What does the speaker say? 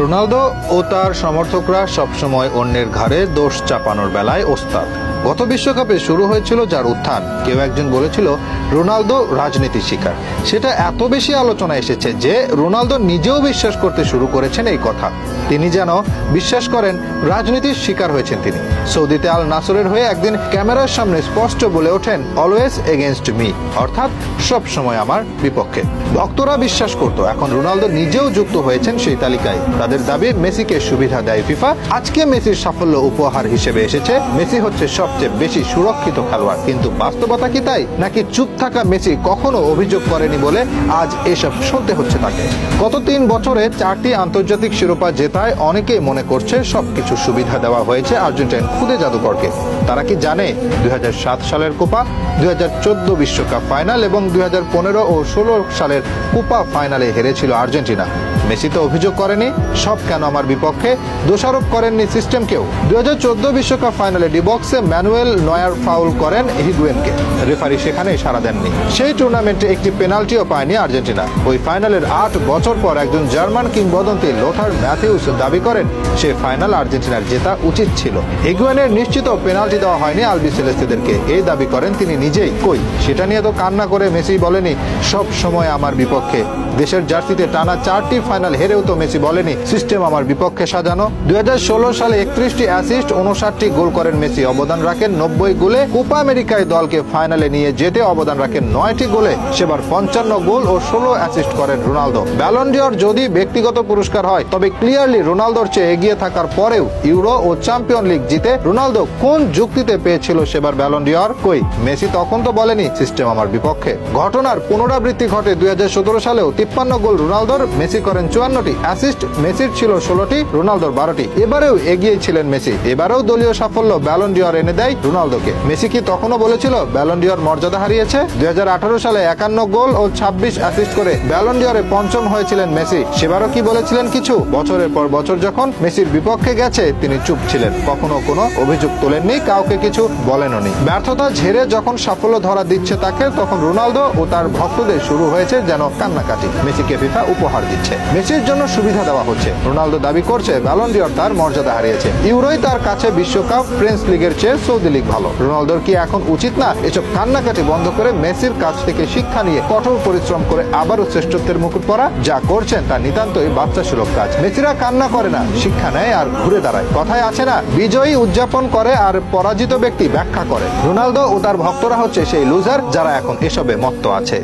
Ronaldo ও তার সমর্থকরা সবসময় অন্যের ঘাড়ে দোষ চাপানোর বেলায় ওস্তাদ। গত বিশ্বকাপে শুরু হয়েছিল যার উত্থান, কেউ একজন বলেছিল রোনালদো রাজনীতির শিকার। সেটা এত বেশি আলোচনা এসেছে যে রোনালদো নিজেও বিশ্বাস করতে শুরু করেছেন এই কথা। তিনি যেন বিশ্বাস করেন রাজনীতির শিকার হয়েছেন তিনি। সৌদিতে আল নাসরের হয়ে একদিন ক্যামেরার সামনে স্পষ্ট বলে ওঠেন, অলওয়েজ এগেইনস্ট মি, অর্থাৎ সব সময় আমার বিপক্ষে। ভক্তরা বিশ্বাস করত, এখন রোনালদো নিজেও যুক্ত হয়েছেন সেই তালিকায়। তাদের দাবি মেসিকে সুবিধা দেয় ফিফা। আজকে মেসির সাফল্য উপহার হিসেবে এসেছে। মেসি হচ্ছে সবচেয়ে বেশি সুরক্ষিত খেলোয়াড়, কিন্তু বাস্তবতা কি তাই? নাকি চুপ থাকা মেসি কখনো অভিযোগ করেনি বলে আজ এসব শুনতে হচ্ছে তাকে? গত 3 বছরে 4টি আন্তর্জাতিক শিরোপা জেতায় অনেকেই মনে করছে সবকিছু সুবিধা দেওয়া হয়েছে আর্জেন্টাইন খুদে জাদুকরকে। তারা কি জানে 2007 সালের কোপা, 2014 বিশ্বকাপ ফাইনাল এবং 2015 ও 16 সালের কোপা ফাইনালে হেরেছিল আর্জেন্টিনা? মেসি তো অভিযোগ করেনি সব কেন আমার বিপক্ষে, দোষারোপ করেননি সিস্টেমকেও। 2014 বিশ্বকাপ ফাইনালে ডিবক্সে ম্যানুয়েল নয়ার ফাউল করেন হিগুয়েনকে, রেফারি সেখানে সাড়া দেননি। সেই টুর্নামেন্টে একটি পেনাল্টিও পায়নি আর্জেন্টিনা। ওই ফাইনালের 8 বছর পর একজন জার্মান কিংবদন্তি লোথার ম্যাথিউস দাবি করেন সে ফাইনাল আর্জেন্টিনার জেতা উচিত ছিল। হিগুয়েনের নিশ্চিত পেনাল্টি দেওয়া হয়নি আলবিসেলেস্তেদেরকে, এই দাবি করেন তিনি নিজেই। কই সেটা নিয়ে তো কান্না করে মেসি বলেনি সব সময় আমার বিপক্ষে। দেশের জার্সিতে টানা 4টি ফাইনাল হেরেও তো মেসি বলেনি সিস্টেম আমার বিপক্ষে সাজানো। 2016 সালে 31টি অ্যাসিস্ট, 59টি গোল করেন মেসি, অবদান রাখেন 90 গোলে। কোপা আমেরিকায় দলকে ফাইনালে নিয়ে যেতে অবদান রাখেন 9টি গোলে। সেবার 55 গোল ও 16 অ্যাসিস্ট করেন রোনালদো। ব্যালন ডি'অর যদি ব্যক্তিগত পুরস্কার হয়, তবে ক্লিয়ারলি রোনালদোর চেয়ে এগিয়ে থাকার পরেও ইউরো ও চ্যাম্পিয়ন লিগ জিতে রোনালদো কোন যুক্তিতে পেয়েছিল সেবার ব্যালন ডি'অর? কই মেসি তখন তো বলেনি সিস্টেম আমার বিপক্ষে। ঘটনার পুনরাবৃত্তি ঘটে 2017 সালেও। 53 গোল রোনালদোর, মেসি করেন 54টি। অ্যাসিস্ট মেসির ছিল 16টি, রোনালদোর 12টি। এবারেও এগিয়ে ছিলেন মেসি। এবারেও দলীয় সাফল্য ব্যালন ডি'অর এনে দেয় রোনালদোকে। মেসি কি তখনও বলেছিল ব্যালন ডি'অর মর্যাদা হারিয়েছে? 2018 সালে 51 গোল ও 26 অ্যাসিস্ট করে ব্যালন ডি'অরে পঞ্চম হয়েছিলেন মেসি। সেবারও কি বলেছিলেন কিছু? বছরের পর বছর যখন মেসির বিপক্ষে গেছে তিনি চুপ ছিলেন, কখনো কোনো অভিযোগ তোলেননি, কাউকে কিছু বলেননি। ব্যর্থতা ঝেড়ে যখন সাফল্য ধরা দিচ্ছে তাকে, তখন রোনালদো ও তার ভক্তদের শুরু হয়েছে যেন কান্নাকাটি। মেসিকে ফিফা উপহার দিচ্ছে, মেসির জন্য সুবিধা দেওয়া হচ্ছে। রোনালদো দাবি করছে ব্যালন ডি'অর তার মর্যাদা হারিয়েছে। ইউরোই তার কাছে বিশ্বকাপ, ফ্রেঞ্চ লিগের চেয়ে সৌদি লিগ ভালো। রোনালদোর কি এখন উচিত না এসব কান্নাকাটি বন্ধ করে মেসির কাছ থেকে শিক্ষা নিয়ে কঠোর পরিশ্রম করে আবারও শ্রেষ্ঠত্বের মুকুট পরা? যা করছেন তা নিতান্তই বাচ্চা সুলভ কাজ। মেসিরা কান্না করে না, শিক্ষা নেয় আর ঘুরে দাঁড়ায়। কথায় আছে না, বিজয়ী উদযাপন করে আর পরাজিত ব্যক্তি ব্যাখ্যা করে। রোনালদো ও তার ভক্তরা হচ্ছে সেই লুজার যারা এখন এসবে মত্ত আছে।